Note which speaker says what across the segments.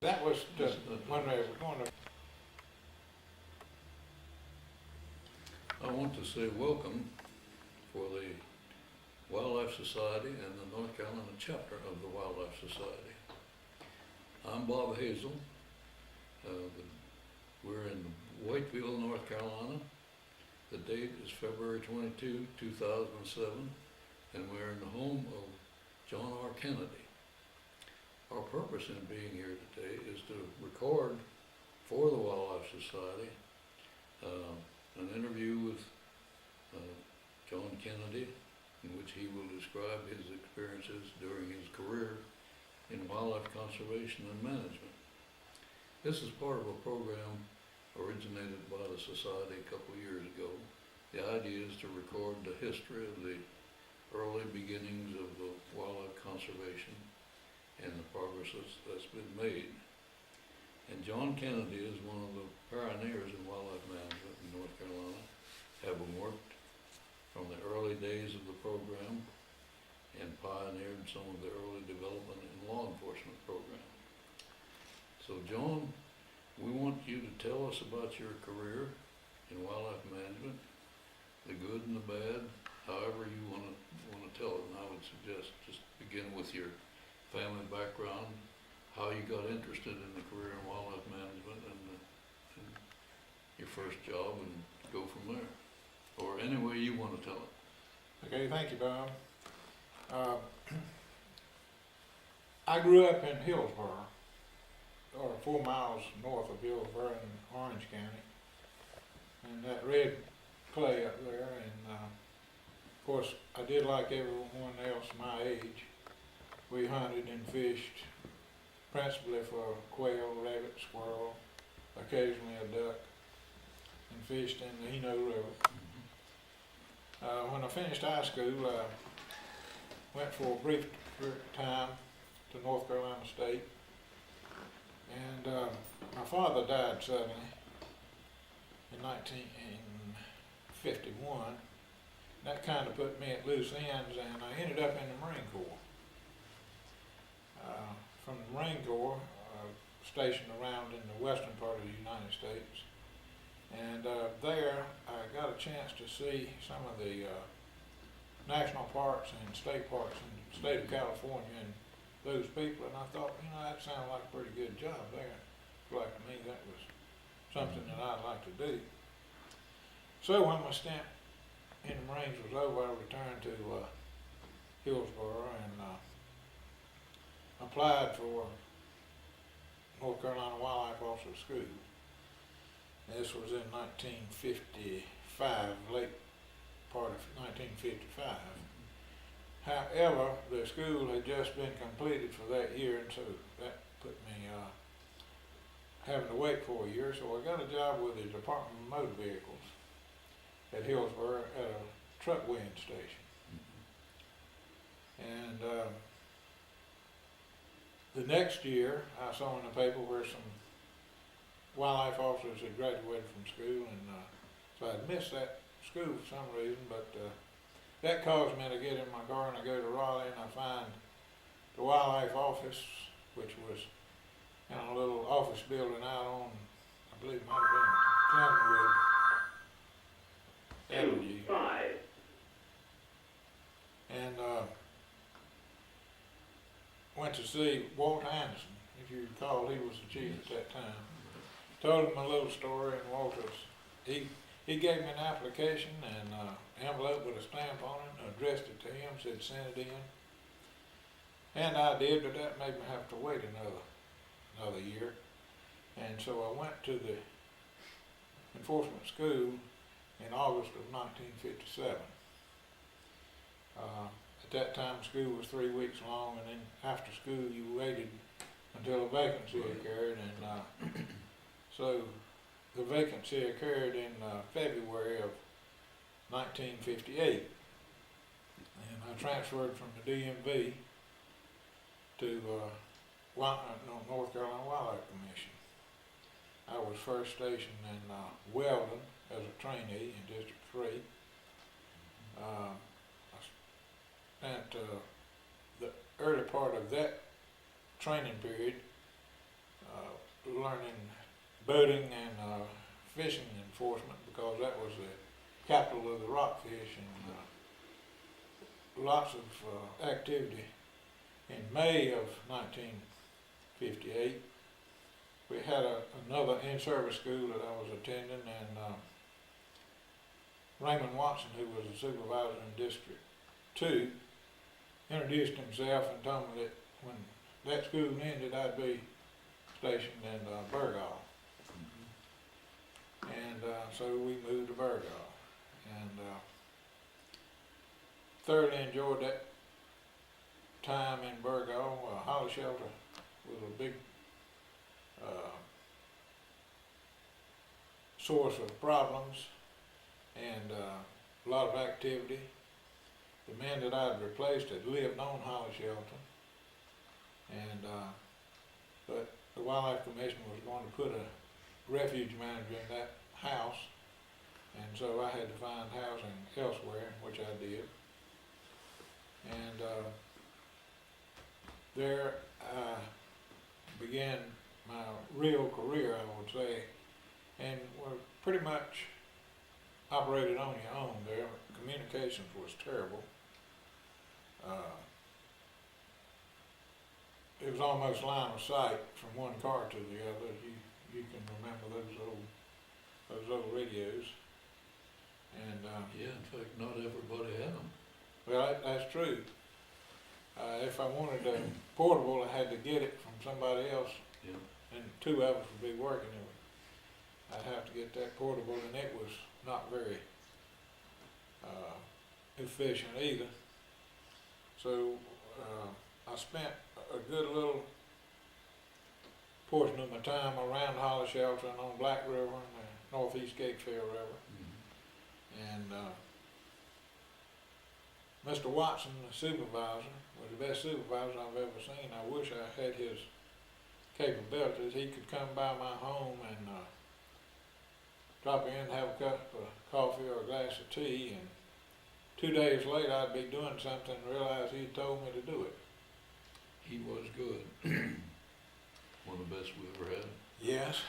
Speaker 1: That was when they were going to.
Speaker 2: I want to say welcome for the Wildlife Society and the North Carolina chapter of the Wildlife Society. I'm Bob Hazel. We're in Whiteville, North Carolina. The date is February 22, 2007, and we're in the home of John R. Kennedy. Our purpose in being here today is to record for the Wildlife Society an interview with John Kennedy, in which he will describe his experiences during his career in wildlife conservation and management. This is part of a program originated by the Society a couple of years ago. The idea is to record the history of the early beginnings of the wildlife conservation and the progress that's been made. And John Kennedy is one of the pioneers in wildlife management in North Carolina, having worked from the early days of the program and pioneered some of the early development in law enforcement program. So John, we want you to tell us about your career in wildlife management, the good and the bad, however you want to tell it. And I would suggest just begin with your family background, how you got interested in the career in wildlife management, and your first job, and go from there, or any way you want to tell it.
Speaker 1: Okay, thank you, Bob. I grew up in Hillsboro, or 4 miles north of Hillsboro in Orange County, and that red clay up there. And of course, I did like everyone else my age. We hunted and fished principally for quail, rabbit, squirrel, occasionally a duck, and fished in the Eno River. When I finished high school, I went for a brief time to North Carolina State, and my father died suddenly in 1951. That kind of put me at loose ends, and I ended up in the Marine Corps. From the Marine Corps, stationed around in the western part of the United States. And there I got a chance to see some of the national parks and state parks in the state of California and those people, and I thought, that sounded like a pretty good job there. Like to me, that was something that I'd like to do. So when my stint in the Marines was over, I returned to Hillsboro and applied for North Carolina Wildlife Officer School. This was in 1955, late part of 1955. However, the school had just been completed for that year, and so that put me having to wait for a year. So I got a job with the Department of Motor Vehicles at Hillsboro at a truck weighing station. And the next year, I saw in the paper where some wildlife officers had graduated from school, and so I'd missed that school for some reason, but that caused me to get in my car and I go to Raleigh, and I find the wildlife office, which was in a little office building out on, I believe it might have been Glenwood Avenue. And went to see Walt Anderson. If you recall, he was the chief at that time. Told him a little story, and Walter's, he gave me an application and envelope with a stamp on it, and addressed it to him, said send it in. And I did, but that made me have to wait another year. And so I went to the enforcement school in August of 1957. At that time, school was 3 weeks long, and then after school you waited until a vacancy occurred, and so the vacancy occurred in February of 1958, and I transferred from the DMV to North Carolina Wildlife Commission. I was first stationed in Weldon as a trainee in District 3. I spent the early part of that training period learning boating and fishing enforcement, because that was the capital of the rockfish, and lots of activity. In May of 1958, we had another in-service school that I was attending, and Raymond Watson, who was the supervisor in District 2, introduced himself and told me that when that school ended, I'd be stationed in Burgaw. And so we moved to Burgaw, and thoroughly enjoyed that time in Burgaw. Holly Shelter was a big source of problems and a lot of activity. The men that I'd replaced had lived on Holly Shelter, and but the Wildlife Commission was going to put a refuge manager in that house, and so I had to find housing elsewhere, which I did. And there I began my real career, I would say, and were pretty much operated on your own there. Communications was terrible. It was almost line of sight from one car to the other. You can remember those old radios. And
Speaker 2: Yeah, in fact, not everybody had them.
Speaker 1: well, that's true. If I wanted a portable, I had to get it from somebody else,
Speaker 2: Yeah.
Speaker 1: and two of us would be working it. I'd have to get that portable, and it was not very efficient either. So I spent a good little portion of my time around Holly Shelter and on Black River and the Northeast Cape Fear River. And Mr. Watson, the supervisor, was the best supervisor I've ever seen. I wish I had his capabilities. He could come by my home and drop in, have a cup of coffee or a glass of tea, and 2 days later I'd be doing something and realize he told me to do it.
Speaker 2: He was good. One of the best we ever had.
Speaker 1: Yes.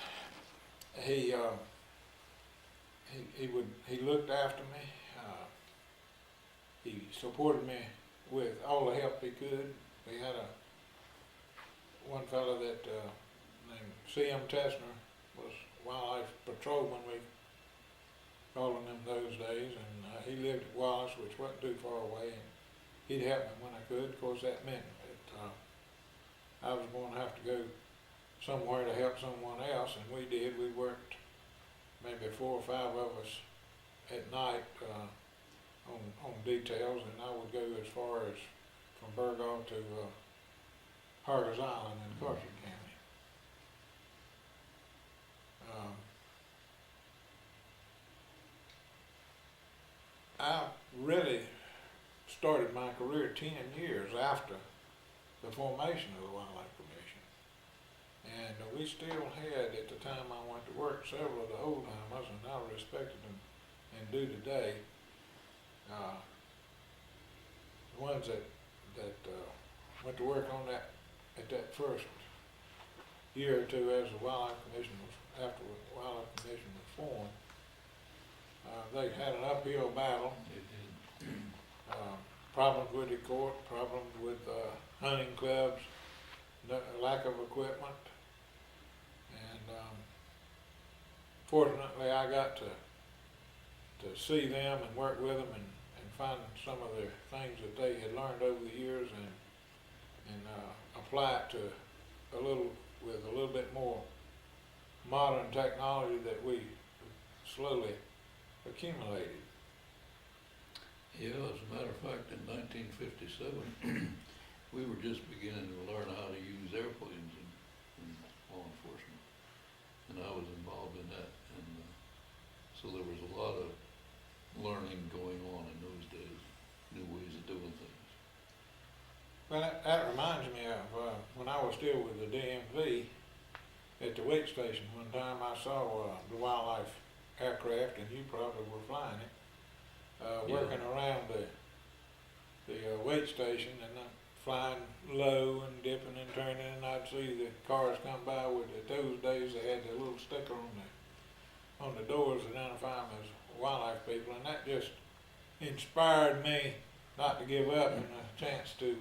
Speaker 1: He looked after me. He supported me with all the help he could. We had one fellow that named C.M. Tessner was wildlife patrolman, we called him those days, and he lived at Wallace, which wasn't too far away, and he'd help me when I could. Of course, that meant that I was going to have to go somewhere to help someone else, and we did. We worked maybe 4 or 5 of us at night on details, and I would go as far as from Burgaw to Hargis Island in Carson County. I really started my career 10 years after the formation of the Wildlife Commission. And we still had, at the time I went to work, several of the old timers, and I respected them and do today. The ones that went to work on that at that first year or two as the Wildlife Commission was, after the Wildlife Commission was formed, they had an uphill battle.
Speaker 2: They did.
Speaker 1: Problems with the court, problems with hunting clubs, lack of equipment, and fortunately I got to see them and work with them and find some of the things that they had learned over the years and apply it to with a little bit more modern technology that we slowly accumulated.
Speaker 2: Yeah, as a matter of fact, in 1957, we were just beginning to learn how to use airplanes in law enforcement, and I was involved in that, and so there was a lot of learning going on in those days, new ways of doing things.
Speaker 1: Well, that reminds me of when I was still with the DMV at the wait station. One time I saw the wildlife aircraft, and you probably were flying it, working around the wait station, and I flying low and dipping and turning, and I'd see the cars come by with, at those days, they had the little sticker on the doors to identify them as wildlife people, and that just inspired me not to give up and a chance to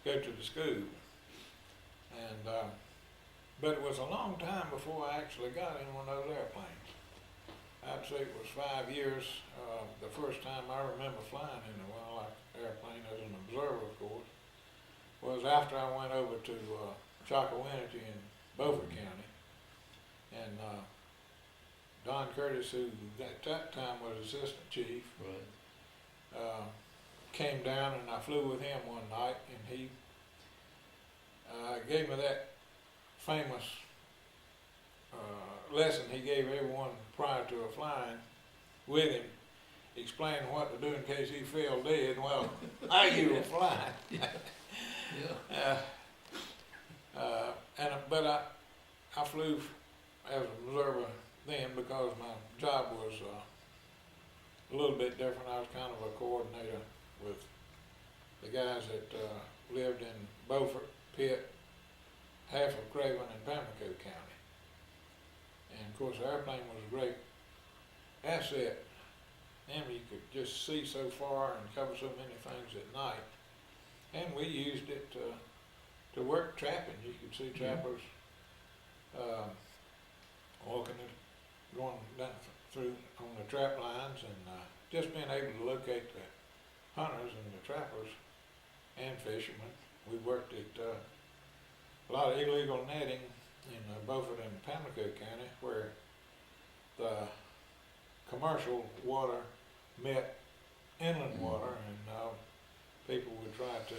Speaker 1: go to the school. And but it was a long time before I actually got in one of those airplanes. I'd say it was 5 years. The first time I remember flying in a wildlife airplane as an observer, of course, was after I went over to COWCH in Beaufort County, and Don Curtis, who at that time was assistant chief,
Speaker 2: Right.
Speaker 1: came down, and I flew with him one night, and he gave me that famous lesson he gave everyone prior to a flying with him, explaining what to do in case he fell dead. Well, you were flying.
Speaker 2: Yeah.
Speaker 1: But I flew as an observer then because my job was a little bit different. I was kind of a coordinator with the guys that lived in Beaufort, Pitt, half of Craven, and Pamlico County. And of course, the airplane was a great asset. And you could just see so far and cover so many things at night. And we used it to work trapping. You could see trappers walking it, going down through on the trap lines, and just being able to locate the hunters and the trappers and fishermen. We worked at a lot of illegal netting in Beaufort and Pamlico County, where the commercial water met inland water, and people would try to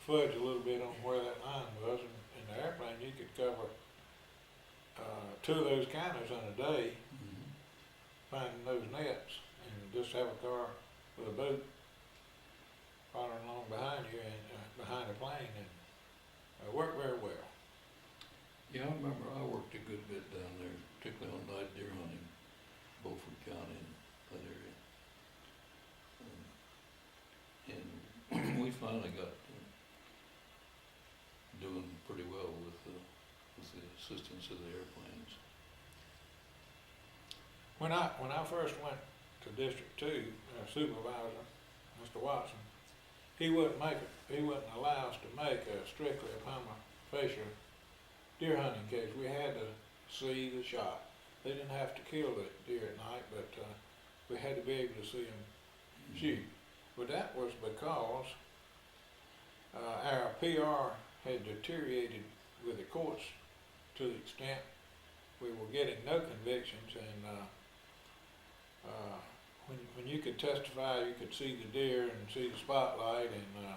Speaker 1: fudge a little bit on where that line was. And in the airplane, you could cover 2 of those counties in a day, finding those nets, and just have a car with a boat following along behind you and behind the plane, and worked very well.
Speaker 2: Yeah, I remember I worked a good bit down there, particularly on night deer hunting, Beaufort County and that area. And we finally got doing pretty well with the assistance of the airplanes.
Speaker 1: When I first went to District 2, supervisor, Mr. Watson, he wouldn't allow us to make strictly a Pama facial deer hunting case. We had to see the shot. They didn't have to kill the deer at night, but we had to be able to see them shoot. But that was because our PR had deteriorated with the courts to the extent we were getting no convictions, and when you could testify, you could see the deer and see the spotlight and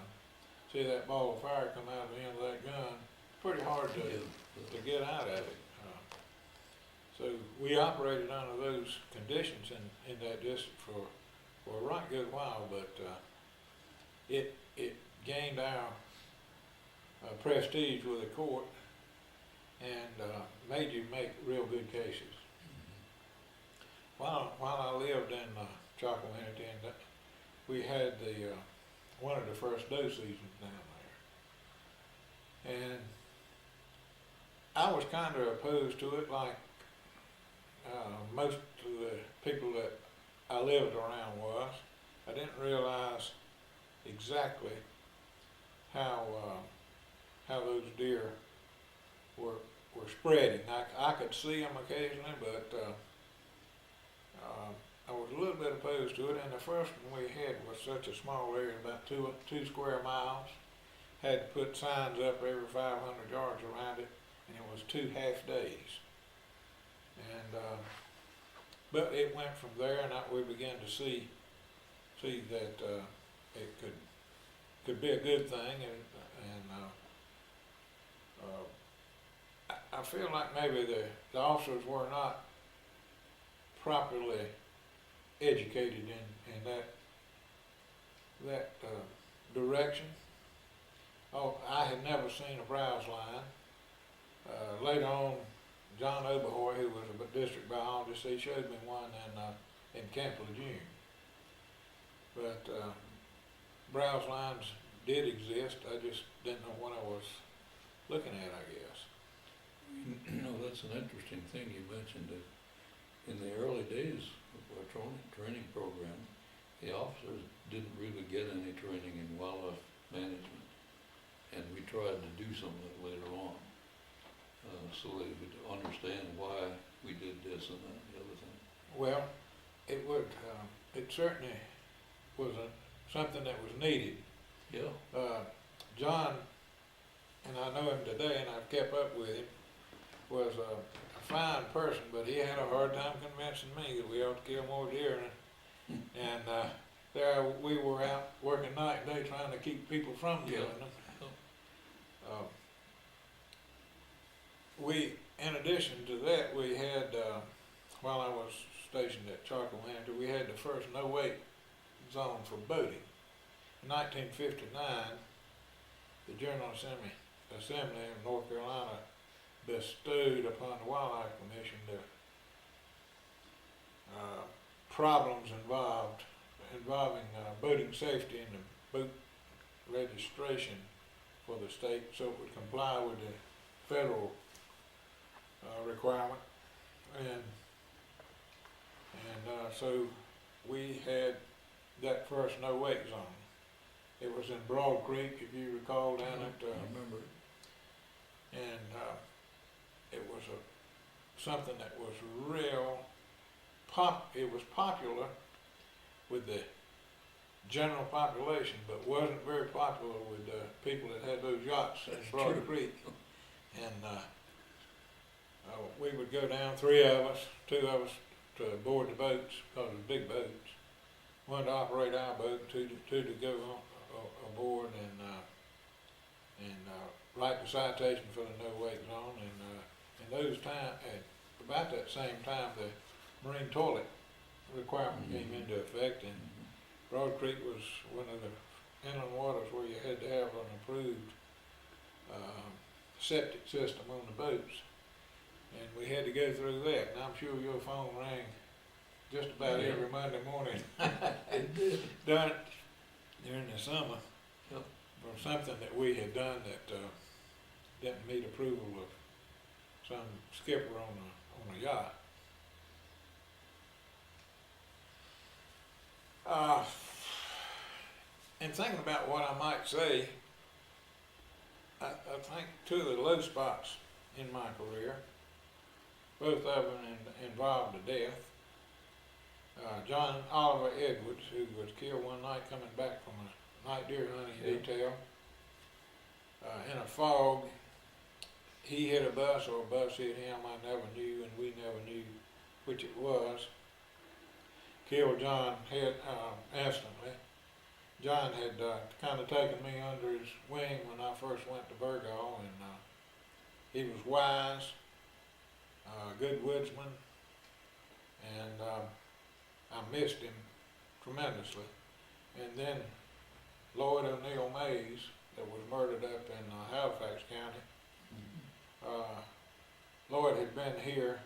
Speaker 1: see that ball of fire come out of the end of that gun. Pretty hard to get out of it. So we operated under those conditions in that district for a right good while, but it gained our prestige with the court and made you make real good cases. While I lived in COWCH, and we had one of the first doe seasons down there, and I was kind of opposed to it, like most of the people that I lived around was. I didn't realize exactly how those deer were spreading. I could see them occasionally, but I was a little bit opposed to it. And the first one we had was such a small area, about two square miles. Had to put signs up every 500 yards around it, and it was 2 half days. And but it went from there, and we began to see that it could be a good thing, and I feel like maybe the officers were not properly educated in that direction. Oh, I had never seen a browse line. Later on, John Oberhoy, who was a district biologist, he showed me one in Camp Lejeune. But browse lines did exist, I just didn't know what I was looking at, I guess.
Speaker 2: You know, that's an interesting thing you mentioned, that in the early days of our training program, the officers didn't really get any training in wildlife management, and we tried to do some of it later on, so they would understand why we did this and that and the other thing.
Speaker 1: Well, it would, it certainly was something that was needed.
Speaker 2: Yeah.
Speaker 1: John, and I know him today and I've kept up with him, was a fine person, but he had a hard time convincing me that we ought to kill more deer. And there we were out working night and day trying to keep people from killing them. In addition to that, we had, while I was stationed at Charcoal Manager, we had the first no-wake zone for boating. In 1959, the General Assembly of North Carolina bestowed upon the Wildlife Commission the problems involving boating safety and the boat registration for the state, so it would comply with the federal requirement, and so we had that first no-wake zone. It was in Broad Creek, if you recall, down at.
Speaker 2: I remember.
Speaker 1: And it was something that was real it was popular with the general population, but wasn't very popular with the people that had those yachts in Broad Creek. And we would go down, 3 of us, 2 of us to board the boats, because it was big boats. One to operate our boat, two to go aboard and write the citation for the no-wake zone. And in those times, at about that same time, the marine toilet requirement came into effect, and Broad Creek was one of the inland waters where you had to have an approved septic system on the boats, and we had to go through that. And I'm sure your phone rang just about every Monday morning.
Speaker 2: It did.
Speaker 1: Done it during the summer.
Speaker 2: Yep.
Speaker 1: For something that we had done that didn't meet approval of some skipper on a yacht. In thinking about what I might say, I think 2 of the low spots in my career, both of them involved a death. John Oliver Edwards, who was killed one night coming back from a night deer hunting detail. In a fog, he hit a bus or a bus hit him. I never knew, and we never knew which it was. Killed John instantly. John had kind of taken me under his wing when I first went to Burgaw, and he was wise, good woodsman, and I missed him tremendously. And then Lloyd O'Neill Mays, that was murdered up in Halifax County. Lloyd had been here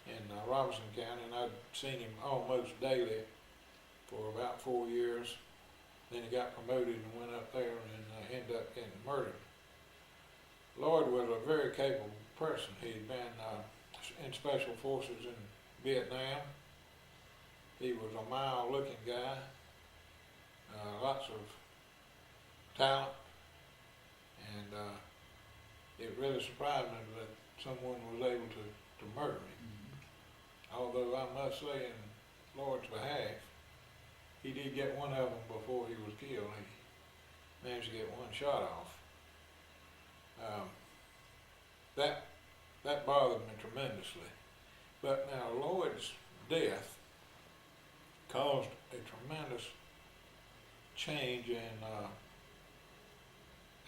Speaker 1: in Robinson County, and I'd seen him almost daily for about 4 years. Then he got promoted and went up there and ended up getting murdered. Lloyd was a very capable person. He'd been in special forces in Vietnam. He was a mild-looking guy, lots of talent, and it really surprised me that someone was able to murder him. Although I must say, in Lloyd's behalf, he did get one of them before he was killed. He managed to get one shot off. That bothered me tremendously. But now Lloyd's death caused a tremendous change in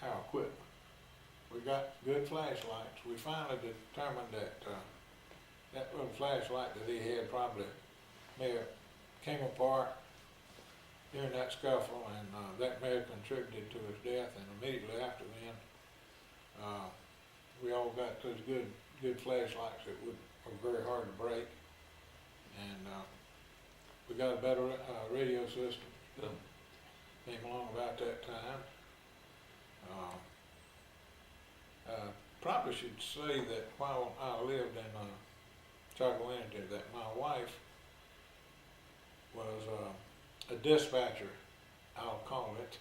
Speaker 1: our equipment. We got good flashlights. We finally determined that that little flashlight that he had probably may have came apart during that scuffle, and that may have contributed to his death. And immediately after then, we all got those good flashlights that were very hard to break, and we got a better radio system.
Speaker 2: Yeah.
Speaker 1: came along about that time. Probably should say that while I lived in Chaco Energy, that my wife was a dispatcher, I'll call it,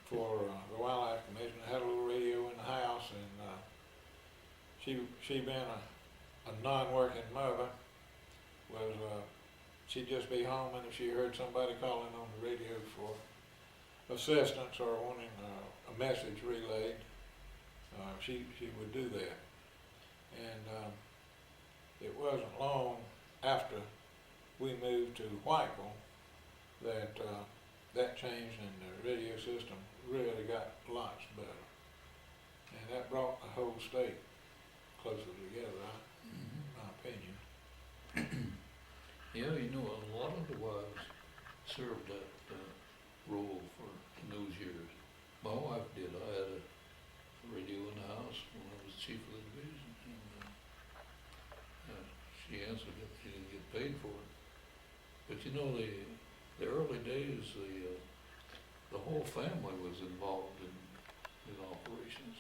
Speaker 1: for the Wildlife Commission. I had a little radio in the house, and she being a non-working mother, was she'd just be home, and if she heard somebody calling on the radio for assistance or wanting a message relayed, she would do that. And it wasn't long after we moved to Whiteville that that changed, and the radio system really got lots better. And that brought the whole state closer together, in my opinion.
Speaker 2: Yeah, you know, a lot of the wives served that role in those years. My wife did. I had a radio in the house when I was chief of the division, and she answered it. She didn't get paid for it. But you know, the early days, the whole family was involved in operations.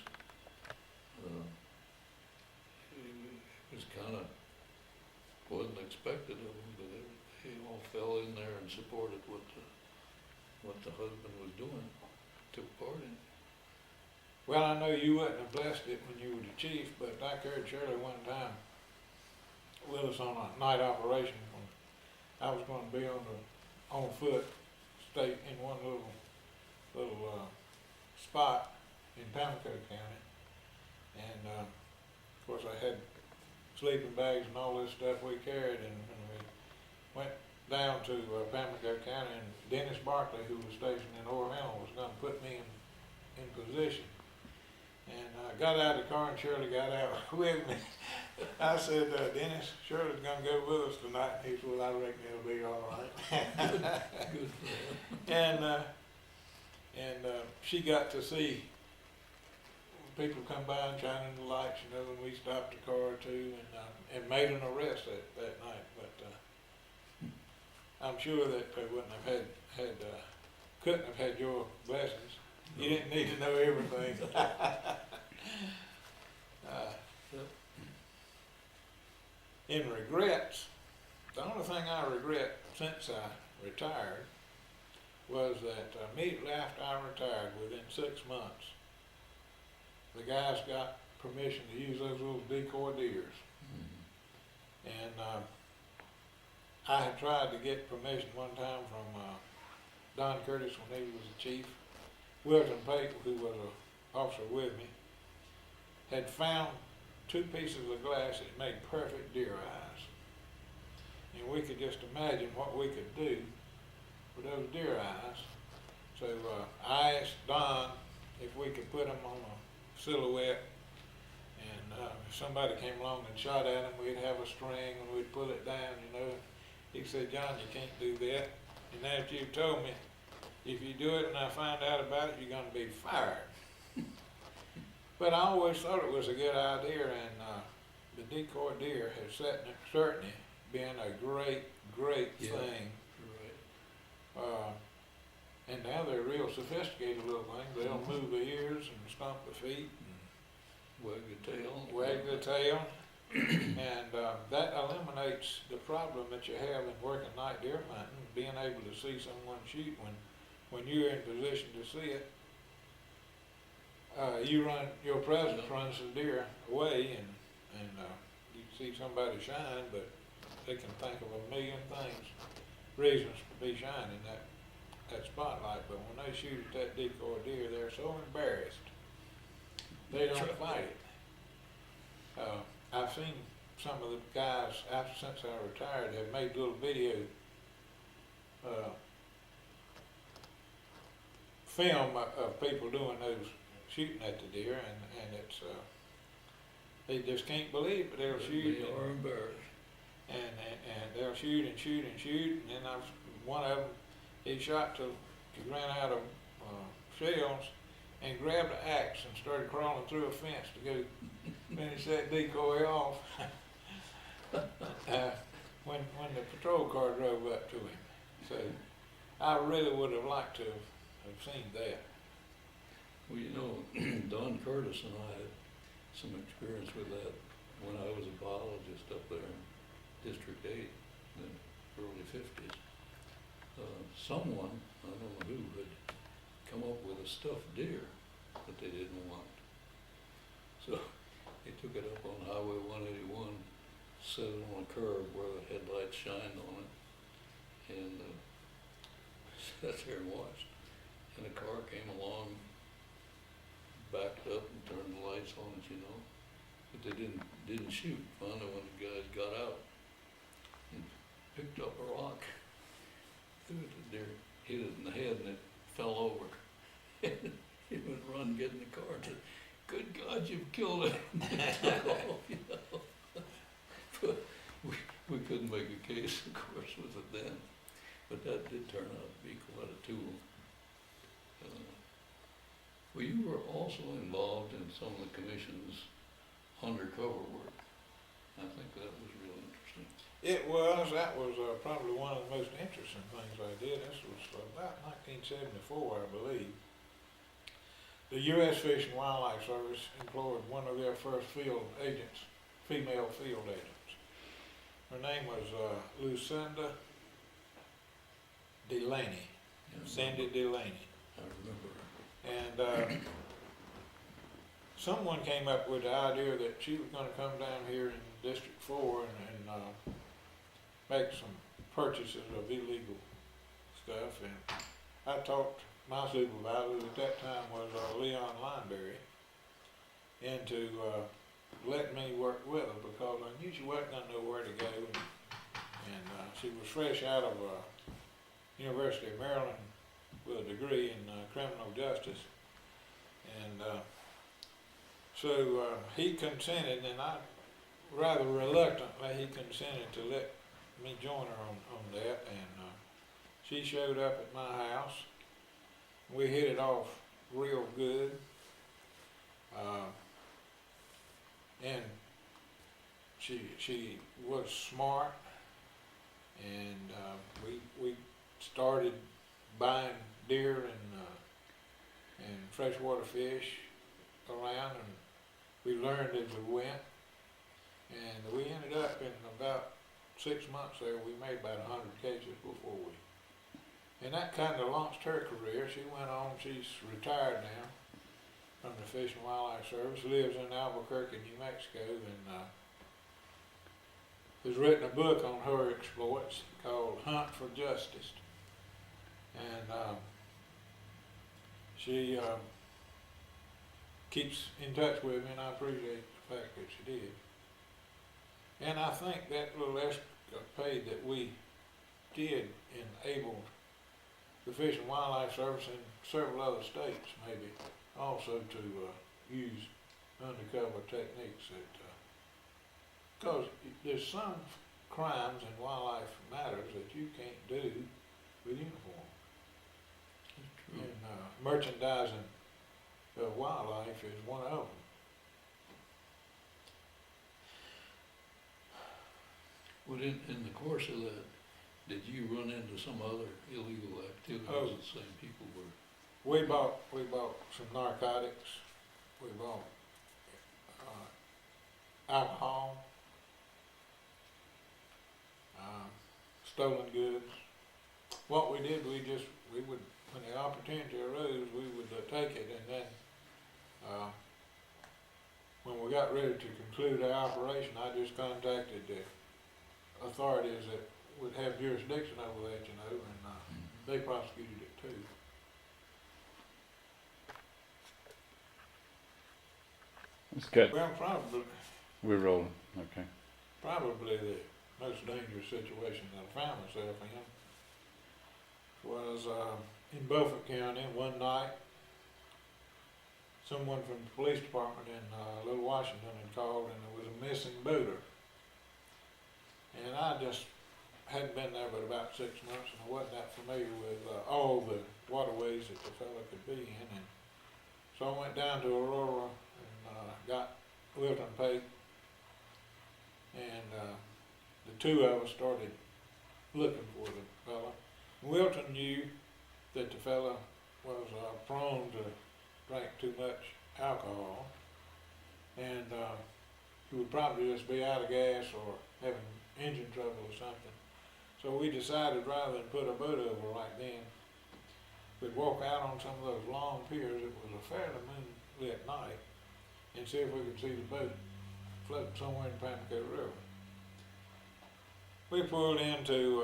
Speaker 2: It was kind of, wasn't expected of them, but they all fell in there and supported what the husband was doing, took part in.
Speaker 1: Well, I know you wouldn't have blessed it when you were the chief, but I heard Shirley one time with us on a night operation when I was going to be on foot, stay in one little spot in Pamlico County, and of course I had sleeping bags and all this stuff we carried, and we went down to Pamlico County, and Dennis Barkley, who was stationed in Orlando, was going to put me in position. And I got out of the car, and Shirley got out with me. I said, Dennis, Shirley's going to go with us tonight. And he said, well, I reckon it'll be all right.
Speaker 2: Good for him.
Speaker 1: And she got to see people come by and shining the lights, you know, when we stopped the car too, and made an arrest that night. But I'm sure that they wouldn't have couldn't have had your blessings. You didn't need to know everything. In regrets, the only thing I regret since I retired was that immediately after I retired, within 6 months, the guys got permission to use those little decoy deers. And I had tried to get permission one time from Don Curtis when he was the chief. Wilton Pate, who was an officer with me, had found 2 pieces of glass that made perfect deer eyes. And we could just imagine what we could do with those deer eyes. So I asked Don if we could put them on a silhouette, and if somebody came along and shot at them, we'd have a string and we'd pull it down, you know. He said, John, you can't do that. And after you told me, if you do it and I find out about it, you're going to be fired. But I always thought it was a good idea, and the decoy deer has certainly been a great thing.
Speaker 2: Right.
Speaker 1: And now they're real sophisticated little things. They'll move the ears and stomp the feet and
Speaker 2: Wag the tail.
Speaker 1: wag the tail. And that eliminates the problem that you have in working night deer hunting, being able to see someone shoot when you're in position to see it. Your presence runs the deer away, and you see somebody shine, but they can think of a million reasons to be shining that spotlight. But when they shoot at that decoy deer, they're so embarrassed they don't fight it. I've seen some of the guys since I retired have made little video film of people doing those, shooting at the deer, and it's they just can't believe it. They'll shoot.
Speaker 2: They are embarrassed.
Speaker 1: And they'll shoot and shoot and shoot, and then one of them, he shot till he ran out of shells, and grabbed an axe and started crawling through a fence to go finish that decoy off. When the patrol car drove up to him. So I really would have liked to have seen that.
Speaker 2: Well, you know, Don Curtis and I had some experience with that when I was a biologist up there in District 8 in the early 50s. Someone, I don't know who, had come up with a stuffed deer that they didn't want. So they took it up on Highway 181, set it on a curb where the headlights shined on it, and sat there and watched. And a car came along, backed up and turned the lights on it, you know. But they didn't shoot. Finally, when the guys got out and picked up a rock, threw it at the deer, hit it in the head, and it fell over. He went run, get in the car, and said, "Good God, you've killed it!" And they took off, you know. But we couldn't make a case, of course, with it then. But that did turn out to be quite a tool. Well, you were also involved in some of the commission's undercover work. I think that was real interesting.
Speaker 1: That was probably one of the most interesting things I did. This was about 1974, I believe. The U.S. Fish and Wildlife Service employed one of their first field agents, female field agents. Her name was Lucinda Delaney, Cindy Delaney.
Speaker 2: I remember.
Speaker 1: And someone came up with the idea that she was going to come down here in District 4 and make some purchases of illegal stuff. And I talked my supervisor at that time was Leon Lineberry into letting me work with her because I knew she wasn't going to know where to go. And she was fresh out of University of Maryland with a degree in criminal justice. And so he consented, and I rather reluctantly he consented to let me join her on that. And she showed up at my house. We hit it off real good. And she was smart, and we started buying deer and freshwater fish around, and we learned as we went. And we ended up in about 6 months there, we made about 100 cases before we. And that kind of launched her career. She went on, she's retired now from the Fish and Wildlife Service, lives in Albuquerque, New Mexico, and has written a book on her exploits called Hunt for Justice. And she keeps in touch with me, and I appreciate the fact that she did. And I think that little escapade that we did enabled the Fish and Wildlife Service and several other states maybe also to use undercover techniques that, because there's some crimes in wildlife matters that you can't do with uniform.
Speaker 2: That's true.
Speaker 1: And merchandising of wildlife is one of them.
Speaker 2: Well, in the course of that, did you run into some other illegal activities
Speaker 1: Oh.
Speaker 2: the same people were?
Speaker 1: We bought some narcotics. We bought alcohol, stolen goods. What we did, we would, when the opportunity arose, we would take it, and then when we got ready to conclude our operation, I just contacted the authorities that would have jurisdiction over that, you know, and they prosecuted it too.
Speaker 3: That's good.
Speaker 1: Well, probably
Speaker 3: We're rolling. Okay.
Speaker 1: the most dangerous situation that I found myself in was in Beaufort County one night. Someone from the police department in Little Washington had called, and there was a missing booter. And I just hadn't been there but about 6 months, and I wasn't that familiar with all the waterways that the fellow could be in. And so I went down to Aurora and got Wilton Pate, and the two of us started looking for the fella. Wilton knew that the fella was prone to drink too much alcohol, and he would probably just be out of gas or having engine trouble or something. So we decided rather than put a boat over right then, we'd walk out on some of those long piers. It was a fairly moonlit night, and see if we could see the boat floating somewhere in the Pamlico River. We pulled into